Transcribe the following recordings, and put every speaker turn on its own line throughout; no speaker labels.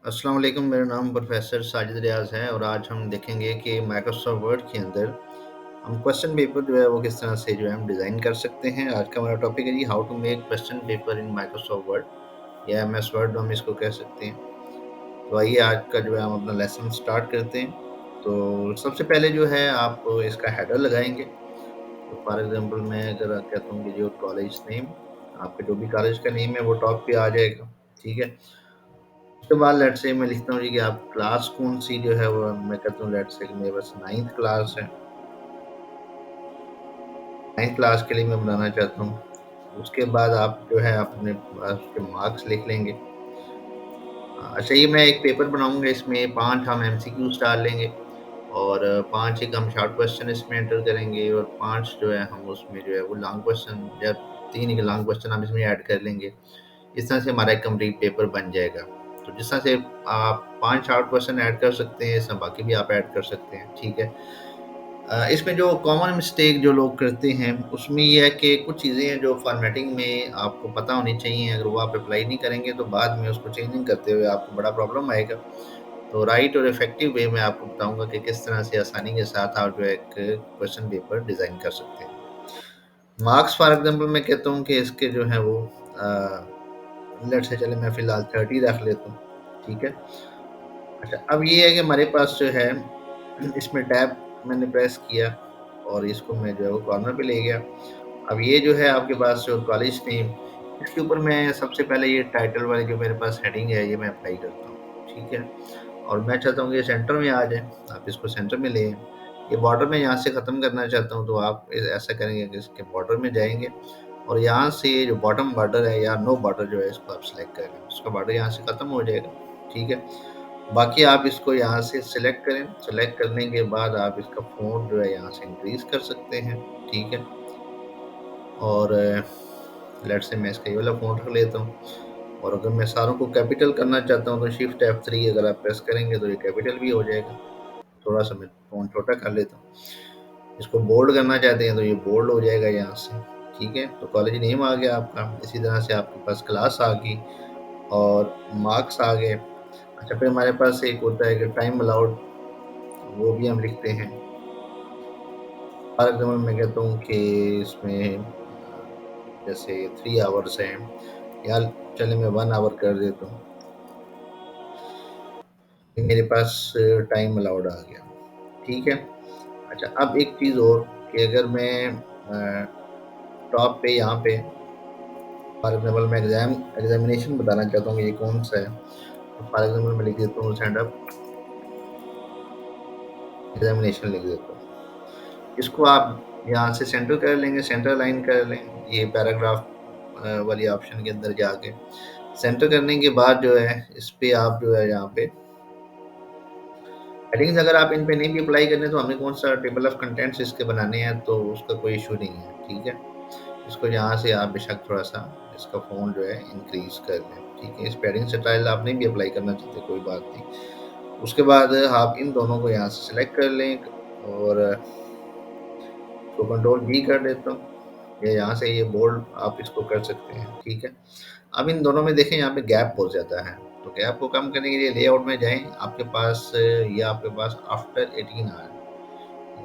अस्सलाम वालेकुम, मेरा नाम प्रोफ़ेसर साजिद रियाज़ है और आज हम देखेंगे कि माइक्रोसॉफ्ट वर्ड के अंदर हम क्वेश्चन पेपर जो है वो किस तरह से जो है हम डिज़ाइन कर सकते हैं। आज का हमारा टॉपिक है जी how to make question paper in Microsoft Word या एमएस वर्ड हम इसको कह सकते हैं। तो आइए आज का जो है हम अपना लेसन स्टार्ट करते हैं। तो सबसे पहले जो है आप इसका हेडर लगाएँगे। तो फॉर एग्ज़ाम्पल मैं अगर कहता हूँ कि जो कॉलेज नेम, आपके जो भी कॉलेज का नेम है वो टॉप पे आ जाएगा, ठीक है? उसके बाद लेट्स से मैं लिखता हूँ जी कि आप क्लास कौन-सी जो है वो मैं कहता हूँ लेट्स से कि मेरे पास 9th क्लास है। 9th क्लास के लिए मैं बनाना चाहता हूँ। उसके बाद आप जो है अपने उसके मार्क्स लिख लेंगे। अच्छा ये मैं एक पेपर बनाऊँगा इसमें 5 हम एमसीक्यूज़ डाल लेंगे और 5 एक हम शॉर्ट क्वेश्चन इसमें एंटर करेंगे और 5 जो है हम उसमें जो है वो लॉन्ग क्वेश्चन या 3 एक लॉन्ग क्वेश्चन हम इसमें ऐड कर लेंगे। इस तरह से हमारा एक कंप्लीट पेपर बन जाएगा। तो जिस तरह से आप 5 शॉर्ट क्वेश्चन ऐड कर सकते हैं, इसमें बाकी भी आप ऐड कर सकते हैं, ठीक है। इसमें जो कॉमन मिस्टेक जो लोग करते हैं, उसमें ये है कि कुछ चीज़ें हैं जो फ़ॉर्मेटिंग में आपको पता होनी चाहिए, अगर वो आप अप्लाई नहीं करेंगे तो बाद में उसको चेंजिंग करते हुए आपको बड़ा प्रॉब्लम आएगा। तो राइट और इफ़ेक्टिव वे में आपको बताऊँगा कि किस तरह से आसानी के साथ आप जो है एक क्वेश्चन पेपर डिज़ाइन कर सकते हैं। मार्क्स फॉर एग्ज़ाम्पल मैं कहता हूँ कि इसके जो हैं वो लेट्स से चले मैं फ़िलहाल 30 रख लेता हूँ, ठीक है। अच्छा अब ये है कि हमारे पास जो है इसमें टैब मैंने प्रेस किया और इसको मैं जो है वो कॉर्नर पे ले गया। अब ये जो है आपके पास जो कॉलेज नेम, इसके ऊपर मैं सबसे पहले ये टाइटल वाली जो मेरे पास हेडिंग है ये मैं अप्लाई करता हूँ, ठीक है। और मैं चाहता हूँ कि ये सेंटर में आ जाए, आप इसको सेंटर में ले आएँ। ये बॉर्डर मैं यहाँ से ख़त्म करना चाहता हूँ तो आप ऐसा करेंगे कि इसके बॉर्डर में जाएँगे और यहाँ से ये जो बॉटम बॉर्डर है या नो बॉर्डर जो है इसको आप सेलेक्ट कर लें। उसका बॉर्डर यहाँ से ख़त्म हो जाएगा, ठीक है। बाकी आप इसको यहाँ से सिलेक्ट करें, सिलेक्ट करने के बाद आप इसका फ़ॉन्ट जो है यहाँ से इंक्रीज़ कर सकते हैं, ठीक है। और लेट्स से मैं इसका ये वाला फ़ॉन्ट रख लेता हूँ और अगर मैं सारों को कैपिटल करना चाहता हूँ तो शिफ्ट F3 अगर आप प्रेस करेंगे तो ये कैपिटल भी हो जाएगा। थोड़ा-सा मैं फ़ॉन्ट छोटा कर लेता हूँ। इसको बोल्ड करना चाहते हैं तो ये बोल्ड हो जाएगा यहाँ से, ठीक है। तो कॉलेज नेम आ गया आपका, इसी तरह से आपके पास क्लास आ गई और मार्क्स आ गए। अच्छा फिर हमारे पास एक होता है कि टाइम अलाउड, वो भी हम लिखते हैं। फॉर एग्ज़ाम्पल मैं कहता हूँ कि इसमें जैसे 3 आवर्स हैं या चलिए मैं 1 आवर कर देता हूँ। मेरे पास टाइम अलाउड आ गया, ठीक है। अच्छा अब एक चीज़ और कि अगर मैं टॉप पे यहाँ पे फॉर एग्ज़ाम्पल मैं एग्ज़ामिनेशन बताना चाहता हूँ कि ये कौन-सा है। तो फॉर एग्ज़ाम्पल मैं लिख देता हूँ स्टैंड अप एग्ज़ामिनेशन लिख देता हूँ। इसको आप यहाँ से सेंटर कर लेंगे, सेंटर अलाइन कर लें, ये पैराग्राफ वाली ऑप्शन के अंदर जाके। सेंटर करने के बाद जो है, इस पे आप जो है यहाँ पे हेडिंग्स अगर आप इन पे नहीं भी अप्लाई कर रहे हैं, तो हमें कौन-सा टेबल ऑफ कंटेंट्स इसके बनाने हैं, तो उसका कोई इश्यू नहीं है, ठीक है। इसको यहाँ से आप बेशक थोड़ा-सा इसका फ़ॉन्ट जो है इंक्रीज़ कर लें, ठीक है। स्पेलिंग स्टाइल आप नहीं भी अप्लाई करना चाहते, कोई बात नहीं। उसके बाद आप इन दोनों को यहाँ से सिलेक्ट कर लें और इसको कंट्रोल V कर देता हूँ। ये यहाँ से ये बोल्ड आप इसको कर सकते हैं, ठीक है। अब इन दोनों में देखें यहाँ पे गैप बहुत ज़्यादा है, तो गैप को कम करने के लिए लेआउट में जाएँ, आपके पास ये आपके पास आफ्टर 18 आ है।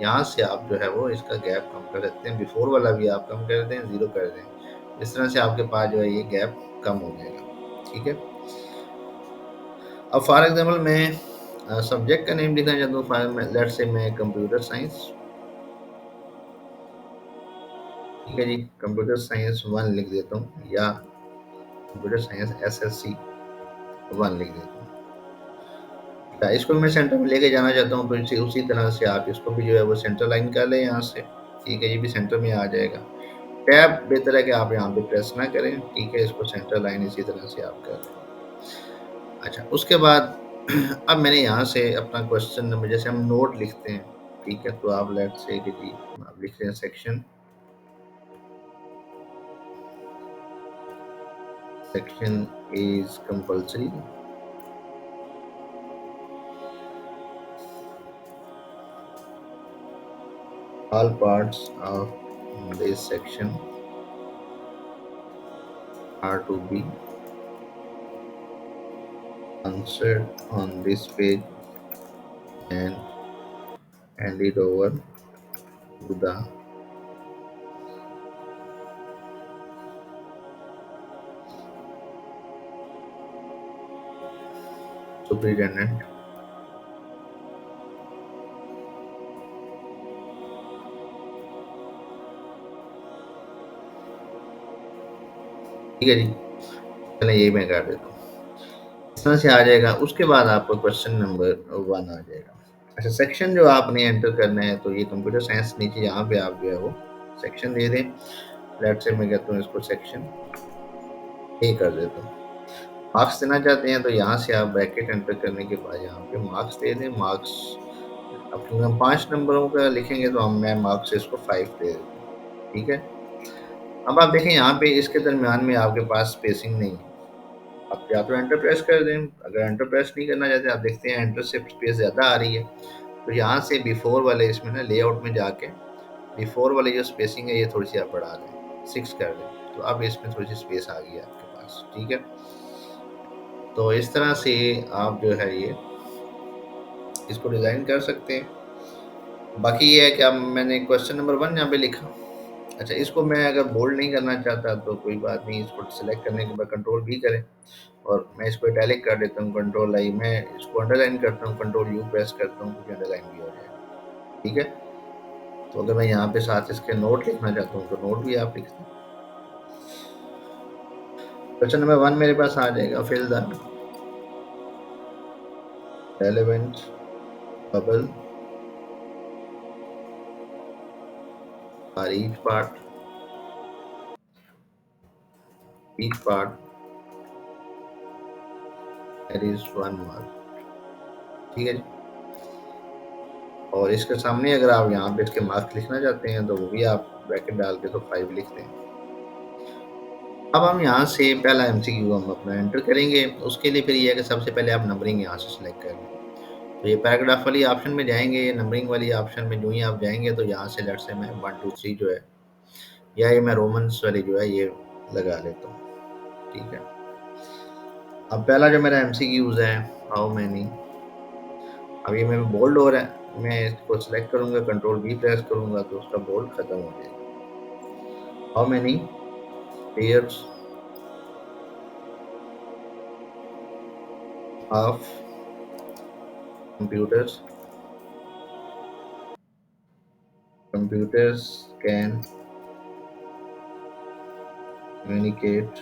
यहाँ से आप जो है वो इसका गैप कम कर सकते हैं, बिफोर वाला भी आप कम कर दें, 0 कर दें। इस तरह से आपके पास जो है ये गैप कम हो जाएगा, ठीक है। अब फॉर एग्ज़ाम्पल मैं सब्जेक्ट का नेम लिखना चाहता हूँ, लेट्स से मैं कंप्यूटर साइंस, ठीक है जी, कंप्यूटर साइंस 1 लिख देता हूँ या कंप्यूटर साइंस एसएससी 1 लिख देता हूँ। इसको मैं सेंटर में लेके जाना चाहता हूँ, तो इसी उसी तरह से आप इसको भी जो है वो सेंटर लाइन कर लें यहाँ से, ठीक है, ये भी सेंटर में आ जाएगा। टैब बेहतर है कि आप यहाँ पे प्रेस ना करें, ठीक है, इसको सेंटर लाइन इसी तरह से आप कर लें। अच्छा, उसके बाद अब मैंने यहाँ से अपना क्वेश्चन नंबर जैसे हम नोट लिखते हैं, ठीक है, तो आप लेट्स से कि जी आप लिख रहे हैं section is compulsory, all parts of this section are to be answered on this page and hand it over to the superintendent. ठीक है जी, चलें यही मैं कर देता हूँ। इस तरह से आ जाएगा। उसके बाद आपको क्वेश्चन नंबर 1 आ जाएगा। अच्छा, सेक्शन जो आपने एंटर करना है, तो ये कंप्यूटर साइंस नीचे यहाँ पे आप जो है वो सेक्शन दे दें। लेट्स से मैं कहता हूँ इसको सेक्शन ए कर देता हूँ। मार्क्स देना चाहते हैं तो यहाँ से आप ब्रैकेट एंटर करने के बाद यहाँ पे मार्क्स दे दें। मार्क्स अब क्योंकि हम 5 नंबरों का लिखेंगे तो हम मैं मार्क्स इसको 5 दे देता हूँ। ठीक है? अब आप देखें यहाँ पे इसके दरमियान में आपके पास स्पेसिंग नहीं है। आप या तो एंटर प्रेस कर दें। अगर एंटर प्रेस नहीं करना चाहते, आप देखते हैं एंटर से स्पेस ज़्यादा आ रही है, तो यहाँ से बिफोर वाले इसमें ना लेआउट में जाके बिफोर वाली जो स्पेसिंग है ये थोड़ी सी आप बढ़ा दें, 6 कर दें, तो अब इसमें थोड़ी सी स्पेस आ गई है आपके पास। ठीक है? तो इस तरह से आप जो है ये इसको डिज़ाइन कर सकते हैं। बाकी ये है कि अब मैंने क्वेश्चन नंबर 1 यहाँ पे लिखा। अच्छा, इसको मैं अगर बोल्ड नहीं करना चाहता तो कोई बात नहीं, इसको सेलेक्ट करने के बाद कंट्रोल भी करें और मैं इसको इटैलिक कर देता हूँ, कंट्रोल आई। मैं इसको अंडरलाइन करता हूँ, कंट्रोल यू प्रेस करता हूँ, क्योंकि अंडरलाइन भी हो जाएगा। ठीक है? तो अगर मैं यहाँ पे साथ इसके नोट लिखना चाहता हूँ तो नोट भी आप लिख दें। क्वेश्चन नंबर 1 मेरे पास आ जाएगा। Fill the relevant bubble for each part there is 1 mark। ठीक है जी? और इसके सामने अगर आप यहाँ पे इसके मार्क्स लिखना चाहते हैं तो वो भी आप ब्रैकेट डाल के तो 5 लिख दें। अब हम यहाँ से पहला एमसीक्यू हम अपना एंटर करेंगे। उसके लिए फिर ये है कि सबसे पहले आप नंबरिंग यहाँ से सिलेक्ट कर लें। तो ये पैराग्राफ वाली ऑप्शन में जाएंगे, ये नंबरिंग वाली ऑप्शन में जो ही आप जाएंगे तो यहाँ से लेट्स से मैं 1 2 3 जो है, या ये मैं रोमन्स वाली जो है ये लगा लेता हूँ। ठीक है? अब पहला जो मेरा एमसीक्यूज है, हाउ मैनी, अब ये मेरे बोल्ड हो रहा है, मैं इसको सिलेक्ट करूंगा, कंट्रोल बी प्रेस करूंगा तो उसका बोल्ड खत्म हो जाएगा। How many pairs of computers can communicate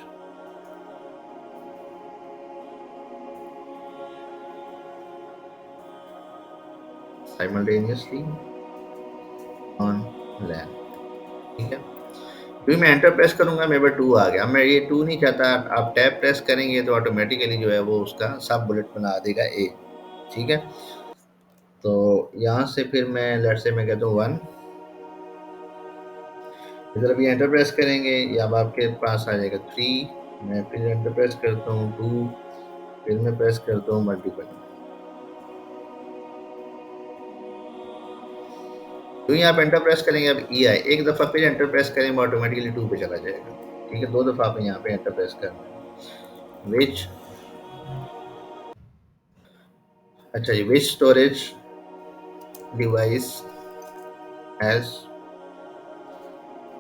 simultaneously on LAN. ठीक है? फिर मैं एंटर प्रेस करूंगा, मेरे पास 2 आ गया। मैं ये 2 नहीं चाहता, आप टैब प्रेस करेंगे तो ऑटोमेटिकली जो है वो उसका सब बुलेट बना देगा ए। ठीक है? तो यहाँ से फिर मैं लेट्स से मैं कहता हूँ 1, इधर अभी एंटर प्रेस करेंगे, या अब आपके पास आ जाएगा 3, मैं फिर एंटर प्रेस करता हूँ 2, फिर मैं प्रेस करता हूँ मल्टीपल। तो यहाँ आप एंटर प्रेस करेंगे, अब ई आए, एक दफ़ा फिर एंटर प्रेस करेंगे ऑटोमेटिकली 2 पे चला जाएगा। ठीक है? 2 दफ़ा आप यहाँ पे एंटर प्रेस करना है। विच, अच्छा जी, which storage device has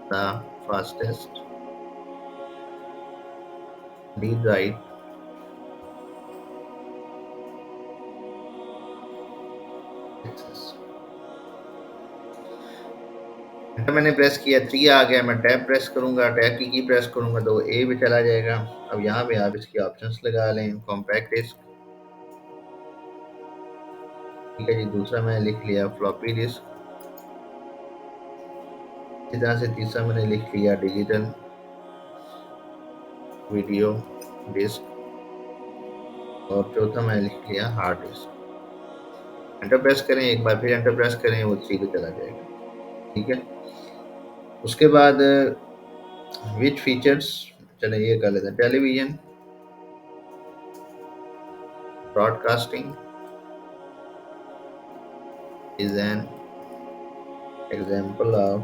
the fastest read write access. मैंने प्रेस किया, 3 आ गया, मैं टैब प्रेस करूंगा, टैब की प्रेस करूंगा तो ए पे चला जाएगा। अब यहाँ पे आप इसकी ऑप्शंस लगा लें, कॉम्पैक्ट डिस्क। ठीक है जी? दूसरा मैंने लिख लिया फ्लॉपी डिस्क। इसी तरह से तीसरा मैंने लिख लिया डिजिटल वीडियो डिस्क, और चौथा मैंने लिख लिया हार्ड डिस्क। एंटर प्रेस करें, एक बार फिर एंटर प्रेस करें, वो 3 पे चला जाएगा। ठीक है? उसके बाद विच फीचर्स, चले ये कर लेते हैं, television broadcasting is an example of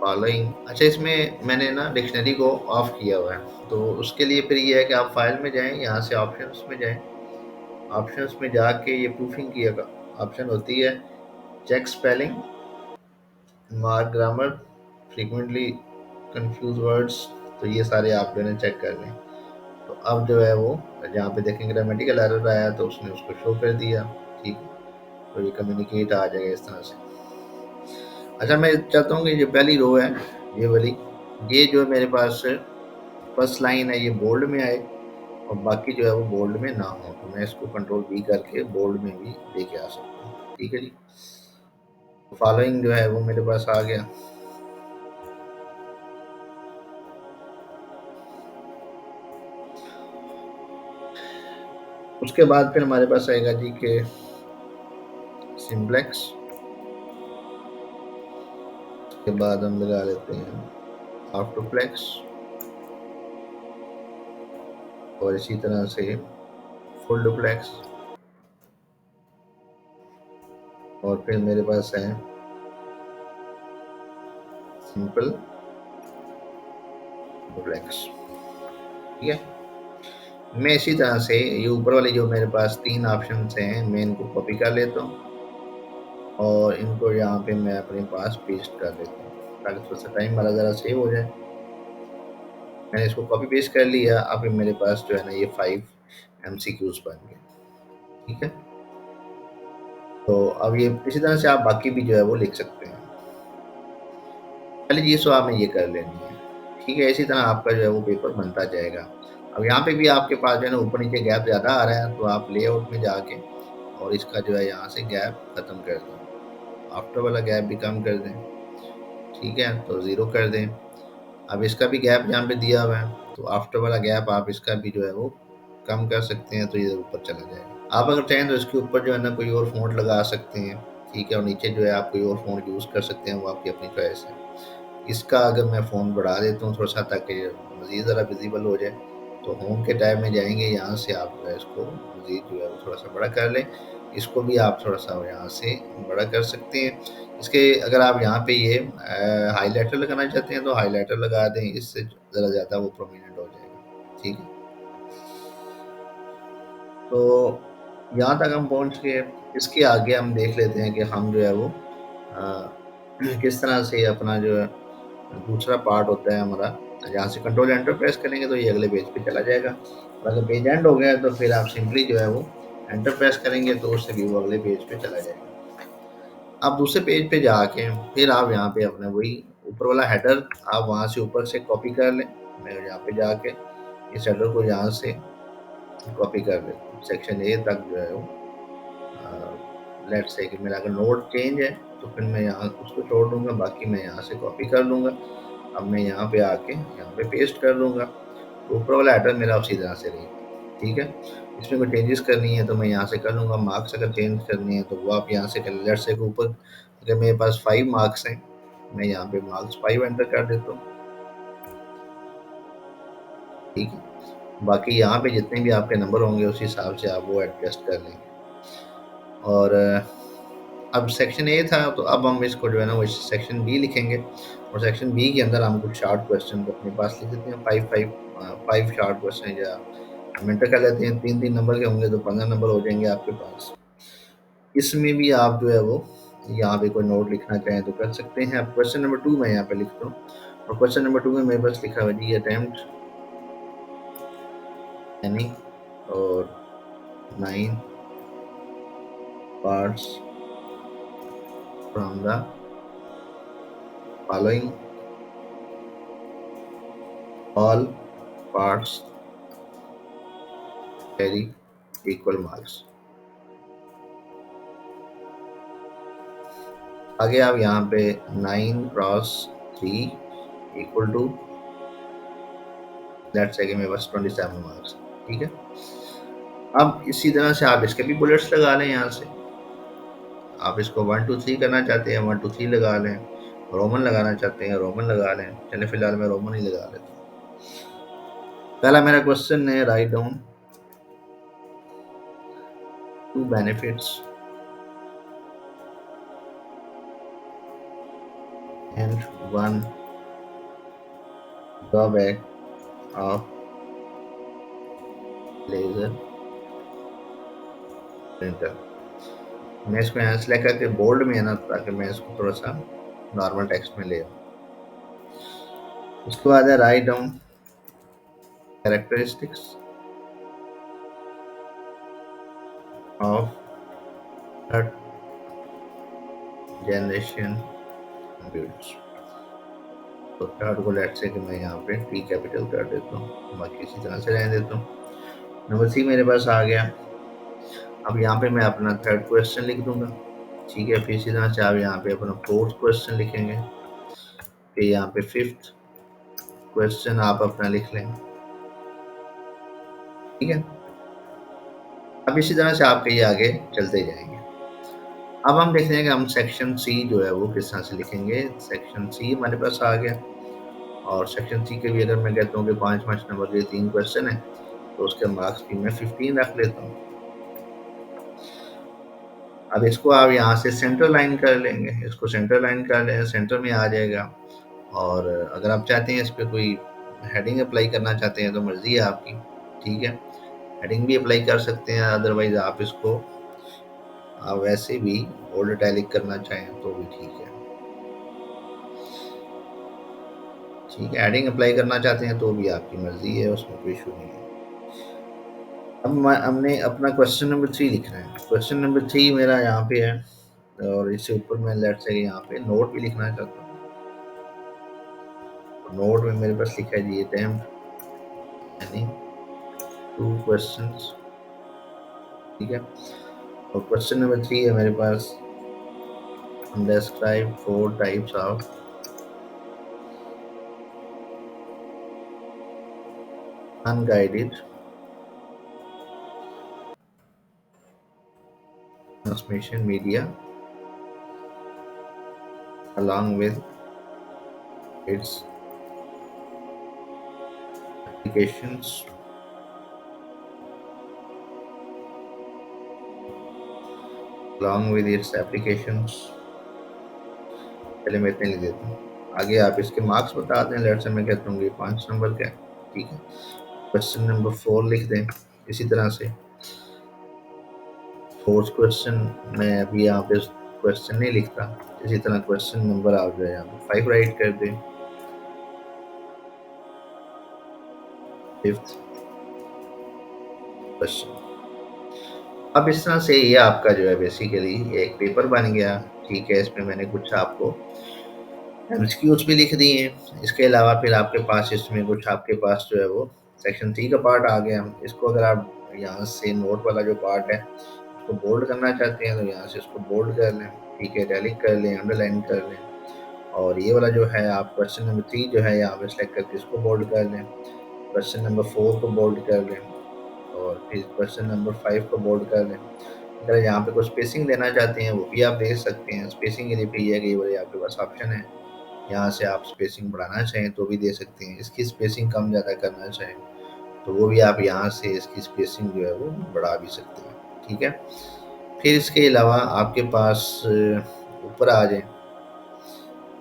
following. अच्छा, इसमें मैंने ना डिक्शनरी को ऑफ किया हुआ है, तो उसके लिए फिर ये है कि आप फाइल में जाएं, यहाँ से ऑप्शंस में जाएं, ऑप्शंस में जाके ये प्रूफिंग की ऑप्शन होती है, check spelling, mark grammar, frequently confuse words, तो ये सारे आप जो है चेक कर लें। तो अब जो है वो जहाँ पे देखेंगे ग्रामेटिकल एरर आया तो उसने उसको शो कर दिया, ठीक है, तो ये कम्युनिकेट आ जाएगा इस तरह से। अच्छा, मैं चाहता हूँ कि जो पहली रो है ये वाली, ये जो मेरे पास फर्स्ट लाइन है ये बोल्ड में आए और बाकी जो है वो बोल्ड में ना हो, तो मैं इसको कंट्रोल बी करके बोल्ड में भी लेके आ सकता हूँ, ठीक है जी। फॉलोइंग जो है वो मेरे पास आ गया। उसके बाद फिर हमारे पास आएगा जी के सिम्प्लेक्स, उसके बाद हम लगा लेते हैं आफ्टरप्लेक्स, और इसी तरह से फुल डुप्लेक्स, और फिर मेरे पास है सिंपल डुप्लेक्स, ठीक है। मैं इसी तरह से ये ऊपर वाले जो मेरे पास तीन ऑप्शन हैं मैं इनको कॉपी कर लेता हूँ और इनको यहाँ पे मैं अपने पास पेस्ट कर लेता हूँ ताकि थोड़ा सा टाइम हमारा ज़रा सेव हो जाए। मैंने इसको कॉपी पेस्ट कर लिया, अब मेरे पास जो है ना ये 5 MCQs बन गए, ठीक है। तो अब ये इसी तरह से आप बाकी भी जो है वो लिख सकते हैं। पहले चीज़ तो आपने ये कर लेनी है, ठीक है। इसी तरह आपका जो है वो पेपर बनता जाएगा। अब यहाँ पे भी आपके पास जो है ना ऊपर नीचे गैप ज़्यादा आ रहा है, तो आप लेआउट में जाके और इसका जो है यहाँ से गैप ख़त्म कर दें, आफ्टर वाला गैप भी कम कर दें, ठीक है, तो ज़ीरो कर दें। अब इसका भी गैप यहाँ पे दिया हुआ है, तो आफ्टर वाला गैप आप इसका भी जो है वो कम कर सकते हैं, तो ये ऊपर चला जाएगा। आप अगर चाहें तो इसके ऊपर जो है ना कोई और फ़ॉन्ट लगा सकते हैं, ठीक है, और नीचे जो है आप कोई और फ़ॉन्ट यूज़ कर सकते हैं, वो आपकी अपनी चॉइस है। इसका अगर मैं फ़ोन बढ़ा देता हूँ थोड़ा सा ताकि मज़ीद ज़रा विजिबल हो जाए, तो होम के टैब में जाएंगे, यहाँ से आप जो है इसको मज़ीद जो है वो थोड़ा सा बड़ा कर लें। इसको भी आप थोड़ा सा यहाँ से बड़ा कर सकते हैं। इसके अगर आप यहाँ पे ये हाईलाइटर लगाना चाहते हैं तो हाईलाइटर लगा दें, इससे ज़रा ज़्यादा वो प्रोमिनेंट हो जाएगा, ठीक है। तो यहाँ तक हम पहुँच गए। इसके आगे हम देख लेते हैं कि हम जो है वो किस तरह से अपना जो है दूसरा पार्ट होता है हमारा, जहाँ से कंट्रोल एंटर प्रेस करेंगे तो ये अगले पेज पे चला जाएगा, और अगर पेज एंड हो गया तो फिर आप सिंपली जो है वो एंटर प्रेस करेंगे तो उससे भी वो अगले पेज पे चला जाएगा। आप दूसरे पेज पे जाके फिर आप यहाँ पे अपने वही ऊपर वाला हेडर आप वहाँ से ऊपर से कॉपी कर लें। मैं यहाँ पे जाके इस हेडर को यहाँ से कॉपी कर लेता हूँ, सेक्शन ए तक जो है वो लेट्स से कि मेरा अगर नोट चेंज है तो फिर मैं यहाँ उसको छोड़ दूंगा, बाकी मैं यहाँ से कॉपी कर लूँगा। अब मैं यहाँ पे आके यहाँ पे पेस्ट कर लूँगा, तो ऊपर वाला एड्रेस मेरा उसी तरह से रहेगा, ठीक है। इसमें कोई चेंजेस करनी है तो मैं यहाँ से कर लूँगा, मार्क्स अगर चेंज करनी है तो वो आप यहाँ से कर लेट्स से ऊपर अगर मेरे पास 5 मार्क्स हैं, मैं यहाँ पे मार्क्स 5 एंटर कर देता हूँ, ठीक है। बाकी यहाँ पे जितने भी आपके नंबर होंगे उस हिसाब से आप वो एडजस्ट कर लेंगे। और अब सेक्शन ए था तो अब हम इसको जो है ना वो सेक्शन बी लिखेंगे, और सेक्शन बी के अंदर हम कुछ शार्ट क्वेश्चन अपने पास लिख देते हैं, 5 शार्ट क्वेश्चन या हम एंटर कर लेते हैं। 3-3 नंबर के होंगे तो 15 नंबर हो जाएंगे आपके पास। इसमें भी आप जो है वो यहाँ पे कोई नोट लिखना चाहें तो कर सकते हैं। अब क्वेश्चन नंबर 2 मैं यहाँ पे लिखता हूँ, और क्वेश्चन नंबर 2 में मेरे पास लिखा हुआ जी अटेम्प्ट एनी और 9 parts from the following, all parts carry equal marks. आगे आप यहाँ पे 9 cross 3 equal to let's say कि मेरे पास 27 मार्क्स, ठीक है। अब इसी तरह से आप इसके भी बुलेट्स लगा लें, यहाँ से आप इसको 1 2 3 करना चाहते हैं 1 2 3 लगा लें, रोमन लगाना चाहते हैं रोमन लगा लें। चलिए फिलहाल मैं रोमन ही लगा लेता हूँ। पहला मेरा क्वेश्चन है write down 2 benefits and one drawback of laser printer। मैं इसको यहाँ सेलेक्ट करके बोल्ड में है ना, ताकि मैं इसको थोड़ा सा नॉर्मल टेक्स्ट में ले आऊँ। उसके बाद है write down characteristics of third generation computers. तो थर्ड को लेट से कि मैं यहाँ पे टी कैपिटल कर देता हूँ, बाकी इसी तरह से रहने देता हूँ। नंबर 3 मेरे पास आ गया। अब यहाँ पे मैं अपना थर्ड क्वेश्चन लिख दूंगा, ठीक है। फिर इसी तरह से आप यहाँ पे अपना फोर्थ क्वेश्चन लिखेंगे, फिर यहाँ पे फिफ्थ क्वेश्चन आप अपना लिख लें, ठीक है। अब इसी तरह से आपके ये आगे चलते जाएंगे। अब हम देखते हैं कि हम सेक्शन सी जो है वो किस तरह से लिखेंगे। सेक्शन सी हमारे पास आ गया, और सेक्शन सी के भी अगर मैं कहता हूँ कि 5 नंबर के 3 क्वेश्चन है, तो उसके मार्क्स भी मैं 15 रख लेता हूँ। अब इसको आप यहाँ से सेंटर लाइन कर लेंगे, इसको सेंटर लाइन कर लें, सेंटर में आ जाएगा। और अगर आप चाहते हैं इस पर कोई हेडिंग अप्लाई करना चाहते हैं तो मर्जी है आपकी, ठीक है। हेडिंग भी अप्लाई कर सकते हैं, अदरवाइज आप इसको आप वैसे भी बोल्ड इटैलिक करना चाहें तो भी ठीक है, ठीक है। हेडिंग अप्लाई करना चाहते हैं तो भी आपकी मर्जी है, उसमें कोई इशू नहीं है। अब हमने अपना क्वेश्चन नंबर 3 लिखना है। क्वेश्चन नंबर 3 मेरा यहाँ पे है, और इससे ऊपर मैं लेट से यहाँ पे नोट भी लिखना चाहता हूँ। नोट में मेरे पास लिखा है जी अटेम्प्ट यानी 2 क्वेश्चंस, ठीक है। और क्वेश्चन नंबर 3 है मेरे पास, describe 4 types of unguided transmission media along with its applications along with its applications। पहले मैं इतने लिख देता हूँ, आगे आप इसके मार्क्स बता दें। लेट से मैं कहता हूँ 5 नंबर का, ठीक है। क्वेश्चन नंबर 4 लिख दें इसी तरह से। फोर्थ क्वेश्चन मैं अभी यहाँ पे क्वेश्चन नहीं लिखता, इसी तरह क्वेश्चन नंबर आप जो है यहाँ पे 5 राइट कर दें। Fifth question. अब इस तरह से ये आपका जो है बेसिकली एक पेपर बन गया, ठीक है। इसमें मैंने कुछ आपको एमसीक्यूज भी लिख दिए हैं। इसके अलावा फिर आपके पास इसमें कुछ आपके पास जो है वो सेक्शन 3 का पार्ट आ गया। इसको अगर आप यहाँ से नोट वाला जो पार्ट है उसको बोल्ड करना चाहते हैं तो यहाँ से इसको बोल्ड कर लें, ठीक है, इटैलिक कर लें, अंडरलाइन कर लें। और ये वाला जो है आप क्वेश्चन नंबर 3 जो है यहाँ पे सेलेक्ट करके इसको बोल्ड कर लें, क्वेश्चन नंबर 4 को बोल्ड कर लें, और फिर क्वेश्चन नंबर 5 को बोल्ड कर लें। अगर यहाँ पे कुछ स्पेसिंग देना चाहते हैं वो भी आप दे सकते हैं। स्पेसिंग के लिए फिर ये है कि ये वाले आपके पास ऑप्शन है, यहाँ से आप स्पेसिंग बढ़ाना चाहें तो भी दे सकते हैं, इसकी स्पेसिंग कम ज़्यादा करना चाहें तो वो भी आप यहाँ से इसकी स्पेसिंग जो है वो बढ़ा भी सकते हैं, ठीक है। फिर इसके अलावा आपके पास ऊपर आ जाए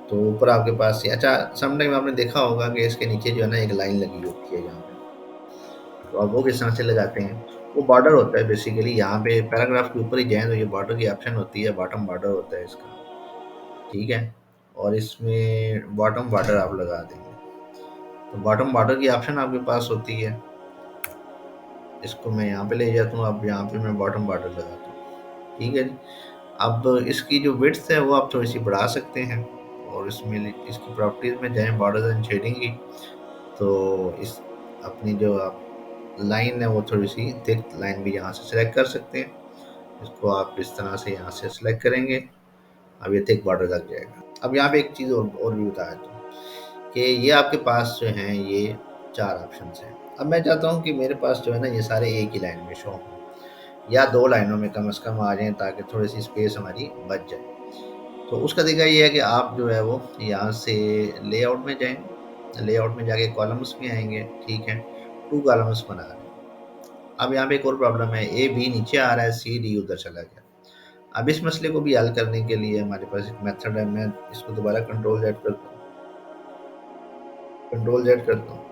तो ऊपर आपके पास अच्छा समटाइम आपने देखा होगा कि इसके नीचे जो है ना एक लाइन लगी होती है यहाँ पे, तो आप वो किस तरह से लगाते हैं। वो बॉर्डर होता है बेसिकली, यहाँ पे पैराग्राफ के ऊपर ही जाए तो ये बॉर्डर की ऑप्शन होती है, बॉटम बॉर्डर होता है इसका, ठीक है। और इसमें बॉटम बॉर्डर आप लगा देंगे तो बॉटम बॉर्डर की ऑप्शन आपके पास होती है। इसको मैं यहाँ पे ले जाता हूँ, अब यहाँ पे मैं बॉटम बॉर्डर लगाता हूँ, ठीक है जी। अब इसकी जो विड्थ है वो आप थोड़ी सी बढ़ा सकते हैं, और इसमें इसकी प्रॉपर्टीज में जाएं बॉर्डर एंड शेडिंग की, तो इस अपनी जो आप लाइन है वो थोड़ी सी थिक लाइन भी यहाँ से सिलेक्ट कर सकते हैं। इसको आप इस तरह से यहाँ से सिलेक्ट करेंगे, अब ये थिक बॉर्डर लग जाएगा। अब यहाँ पे एक चीज़ और भी बताया तो कि ये आपके पास जो हैं ये 4 ऑप्शन हैं। अब मैं चाहता हूँ कि मेरे पास जो है ना ये सारे एक ही लाइन में शो हों, या 2 लाइनों में कम से कम आ जाएँ ताकि थोड़ी सी स्पेस हमारी बच जाए। तो उसका तरीका ये है कि आप जो है वो यहाँ से लेआउट में जाएँ, लेआउट में जाके कॉलम्स में आएँगे, ठीक है, 2 कॉलम्स बना लें। अब यहाँ पे एक और प्रॉब्लम है, ए बी नीचे आ रहा है, सी डी उधर चला गया। अब इस मसले को भी हल करने के लिए हमारे पास एक मेथड है। मैं इसको दोबारा कंट्रोल जेड करता हूँ।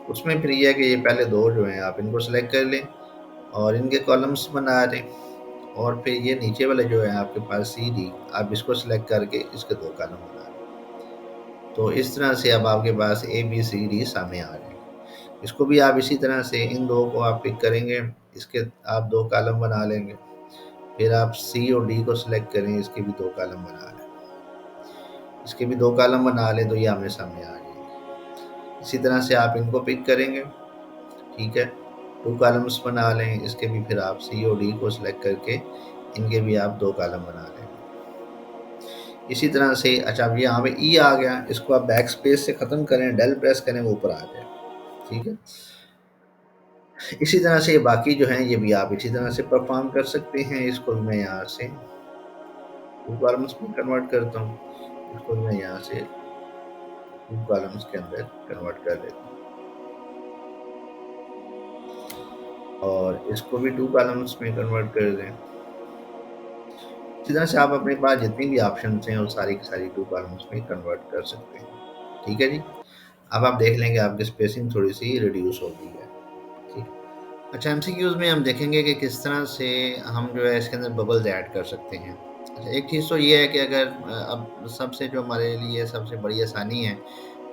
उसमें फिर ये है कि ये पहले 2 जो हैं आप इनको सेलेक्ट कर लें और इनके कॉलम्स बना दें, और फिर ये नीचे वाले जो है आपके पास सी डी, आप इसको सेलेक्ट करके इसके 2 कॉलम बना दें। तो इस तरह से अब आपके पास ए बी सी डी सामने आ जाएंगे। इसको भी आप इसी तरह से इन 2 को आप पिक करेंगे, इसके आप 2 कॉलम बना लेंगे। फिर आप सी और डी को सिलेक्ट करें, इसके भी 2 कॉलम बना लें। इसके भी 2 कॉलम बना लें तो ये आमने सामने आ जाएंगे। इसी तरह से आप इनको पिक करेंगे, ठीक है। 2 कॉलम्स बना लें, इसके भी फिर आप सी और डी को सिलेक्ट करके इनके भी आप 2 कॉलम बना लें। इसी तरह से अच्छा, अब यहाँ पे ई आ गया, इसको आप बैक स्पेस से ख़त्म करें, डेल प्रेस करें, वो ऊपर आ जाए, ठीक है। इसी तरह से ये बाकी जो हैं ये भी आप इसी तरह से परफॉर्म कर सकते हैं। इसको भी मैं यहाँ से 2 कॉलम्स में कन्वर्ट करता हूँ। इसको भी मैं यहाँ से 2 कॉलम्स के अंदर कन्वर्ट कर देता हूँ और इसको भी 2 कॉलम्स में कन्वर्ट कर दें। इसी तरह से आप अपने पास जितनी भी ऑप्शंस हैं वो सारी की सारी 2 कॉलम्स में कन्वर्ट कर सकते हैं, ठीक है जी। अब आप देख लेंगे आपकी स्पेसिंग थोड़ी सी रिड्यूस हो गई है, ठीक। अच्छा, एमसीक्यूज में हम देखेंगे कि किस तरह से हम जो है इसके अंदर बबल्स ऐड कर सकते हैं। अच्छा, एक चीज़ तो ये है कि अगर अब सबसे जो हमारे लिए सबसे बड़ी आसानी है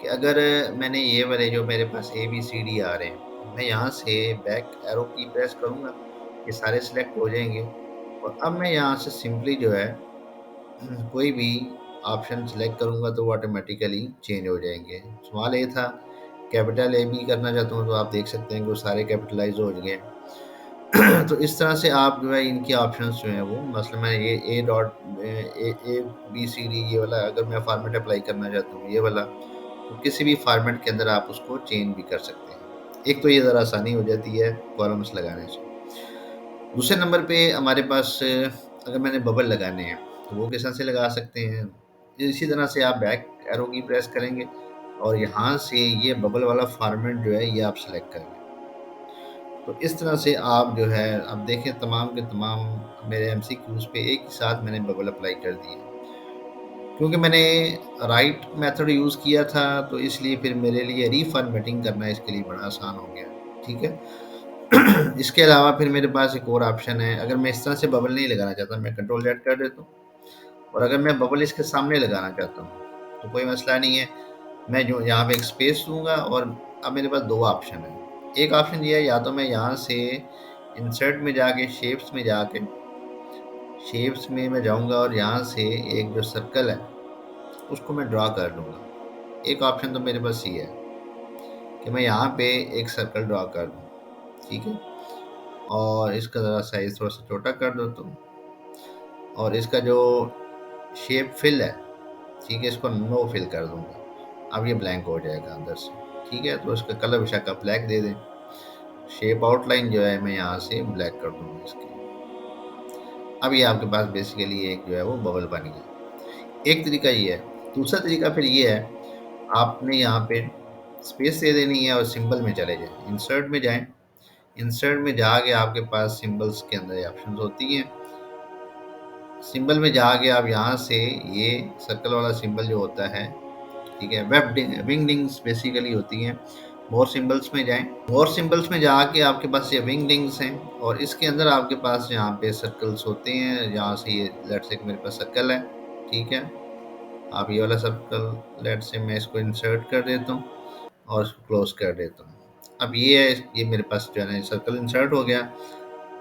कि अगर मैंने ये वाले जो मेरे पास ए बी सी डी आ रहे हैं, मैं यहाँ से बैक एरो की प्रेस करूँगा, ये सारे सिलेक्ट हो जाएंगे और अब मैं यहाँ से सिंपली जो है कोई भी ऑप्शन सेलेक्ट करूँगा तो वो ऑटोमेटिकली चेंज हो जाएंगे। सवाल ये था, कैपिटल ए बी करना चाहता हूँ तो आप देख सकते हैं कि वो सारे कैपिटलाइज हो गए। तो इस तरह से आप जो है इनके ऑप्शंस जो हैं वो, मसलन मैं ये A dot A B C D ये वाला अगर मैं फॉर्मेट अप्लाई करना चाहता हूँ ये वाला, तो किसी भी फॉर्मेट के अंदर आप उसको चेंज भी कर सकते हैं। एक तो ये ज़रा आसानी हो जाती है कॉलम्स लगाने से। दूसरे नंबर पे हमारे पास अगर मैंने बबल लगाने हैं तो वो किस तरह से लगा सकते हैं। इसी तरह से आप बैक एरो की प्रेस करेंगे और यहाँ से ये बबल वाला फॉर्मेट जो है ये आप सेलेक्ट कर लें। तो इस तरह से आप जो है अब देखें तमाम के तमाम मेरे एमसीक्यूज़ पे एक ही साथ मैंने बबल अप्लाई कर दिए। क्योंकि मैंने राइट मेथड यूज़ किया था तो इसलिए फिर मेरे लिए रीफॉर्मेटिंग करना इसके लिए बड़ा आसान हो गया, ठीक है। इसके अलावा फिर मेरे पास एक और ऑप्शन है, अगर मैं इस तरह से बबल नहीं लगाना चाहता मैं कंट्रोल जेड कर देता हूँ, और अगर मैं बबल इसके सामने लगाना चाहता हूँ तो कोई मसला नहीं है, मैं जो यहाँ पे एक स्पेस दूंगा और अब मेरे पास 2 ऑप्शन है। एक ऑप्शन ये है, या तो मैं यहाँ से इंसर्ट में जाके शेप्स में मैं जाऊंगा और यहाँ से एक जो सर्कल है उसको मैं ड्रा कर लूँगा। एक ऑप्शन तो मेरे पास ये है कि मैं यहाँ पे एक सर्कल ड्रा कर दूँ, ठीक है, और इसका ज़रा साइज़ थोड़ा सा छोटा कर देता हूँ और इसका जो शेप फिल है, ठीक है, इसको नो फिल कर दूंगा। अब ये ब्लैंक हो जाएगा अंदर से, ठीक है। तो इसका कलर विशा का ब्लैक दे दें। शेप आउटलाइन जो है मैं यहाँ से ब्लैक कर दूंगा इसकी। अब ये आपके पास बेसिकली एक जो है वो बबल बन गया। एक तरीका ये है। दूसरा तरीका फिर ये है, आपने यहाँ पे स्पेस दे देनी है और सिंबल में चले जाएं, इंसर्ट में जाएं। इंसर्ट में जाके आपके पास सिंबल्स के अंदर ऑप्शंस होती हैं। सिंबल में जाके आप यहाँ से ये सर्कल वाला सिंबल जो होता है, ठीक है, विंगडिंग्स बेसिकली होती हैं। मोर सिंबल्स में जाएं। मोर सिंबल्स में जाके आपके पास ये विंगडिंग्स हैं और इसके अंदर आपके पास यहाँ पे सर्कल्स होते हैं। यहाँ से ये लेट्स से मेरे पास सर्कल है, ठीक है। आप ये वाला सर्कल लेट्स से मैं इसको इंसर्ट कर देता हूँ और इसको क्लोज कर देता हूँ। अब ये है, ये मेरे पास जो है ना सर्कल इंसर्ट हो गया।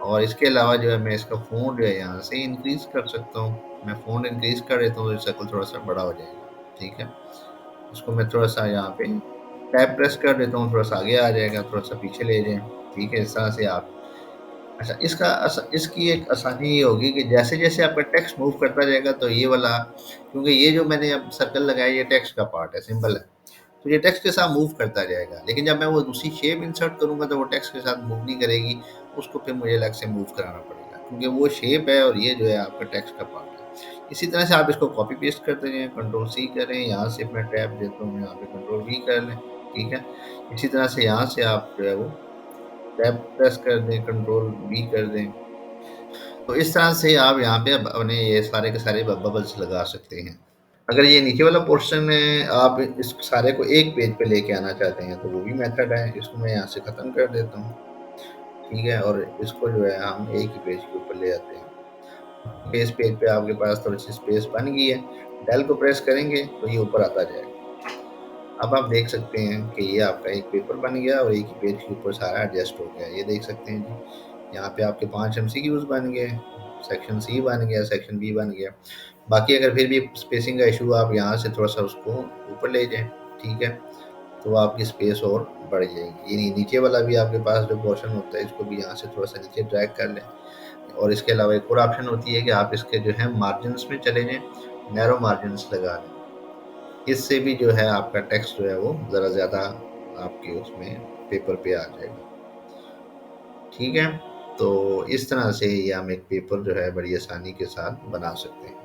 और इसके अलावा जो है मैं इसका फ़ॉन्ट जो है यहाँ से इंक्रीज़ कर सकता हूँ। मैं फ़ॉन्ट इंक्रीज़ कर देता हूँ तो सर्कल थोड़ा सा बड़ा हो जाएगा, ठीक है। इसको मैं थोड़ा सा यहाँ पे टैब प्रेस कर देता हूँ, थोड़ा सा आगे आ जाएगा, थोड़ा सा पीछे ले जाएं, ठीक है, इस तरह से आप। अच्छा, इसकी एक आसानी ये होगी कि जैसे जैसे आपका टेक्स्ट मूव करता जाएगा तो ये वाला, क्योंकि ये जो मैंने अब सर्कल लगाया ये टेक्स्ट का पार्ट है, सिंबल है, तो ये टेक्स्ट के साथ मूव करता जाएगा। लेकिन जब मैं वो दूसरी शेप इंसर्ट करूँगा तो वो टेक्स्ट के साथ मूव नहीं करेगी, उसको फिर मुझे अलग से मूव कराना पड़ेगा, क्योंकि वो शेप है और ये जो है आपका टेक्स्ट का पार्ट है। इसी तरह से आप इसको कॉपी पेस्ट करते जाएँ, कंट्रोल सी करें, यहाँ से मैं टैब देता हूँ, यहाँ पे कंट्रोल वी कर लें, ठीक है। इसी तरह से यहाँ से आप जो है वो टैब प्रेस कर दें, कंट्रोल वी कर दें। तो इस तरह से आप यहाँ पे अपने ये सारे के सारे बबल्स लगा सकते हैं। अगर ये नीचे वाला पोर्शन है, आप इस सारे को एक पेज पे लेके आना चाहते हैं, तो वो भी मेथड है। इसको मैं यहाँ से ख़त्म कर देता हूँ, ठीक है? और इसको जो है हम एक ही पेज के ऊपर ले आते हैं। इस पेज पे आपके पास थोड़ी-सी स्पेस बन गई है, डेल को प्रेस करेंगे तो ये ऊपर आता जाएगा। अब आप देख सकते हैं कि ये आपका एक पेपर बन गया और एक ही पेज के ऊपर सारा एडजस्ट हो गया। ये देख सकते हैं जी, यहाँ पे आपके 5 एमसीक्यूज़ बन गए, सेक्शन सी बन गया, सेक्शन बी बन गया। बाकी अगर फिर भी स्पेसिंग का इशू, आप यहाँ से थोड़ा-सा उसको ऊपर ले जाएँ, ठीक है? तो आपकी स्पेस और बढ़ जाएगी। ये नीचे वाला भी आपके पास जो पोर्शन होता है, इसको भी यहाँ से थोड़ा-सा नीचे ड्रैग कर लें। और इसके अलावा एक और ऑप्शन होती है कि आप इसके जो है मार्जिन्स में चले जाएँ, नैरो मार्जिन्स लगा लें। इससे भी जो है आपका टेक्स्ट जो है वो ज़रा ज़्यादा आपके उसमें पेपर पे आ जाएगा। ठीक है? तो इस तरह से ये हम एक पेपर जो है बड़ी आसानी के साथ बना सकते हैं।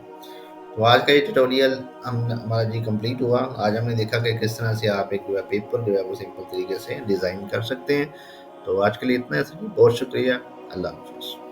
तो आज का ये ट्यूटोरियल हमारा जी कंप्लीट हुआ। आज हमने देखा कि किस तरह से आप एक जो है पेपर जो है वो सिंपल तरीके से डिज़ाइन कर सकते हैं। तो आज के लिए इतना ही, बहुत शुक्रिया। अल्लाह हाफ़िज़।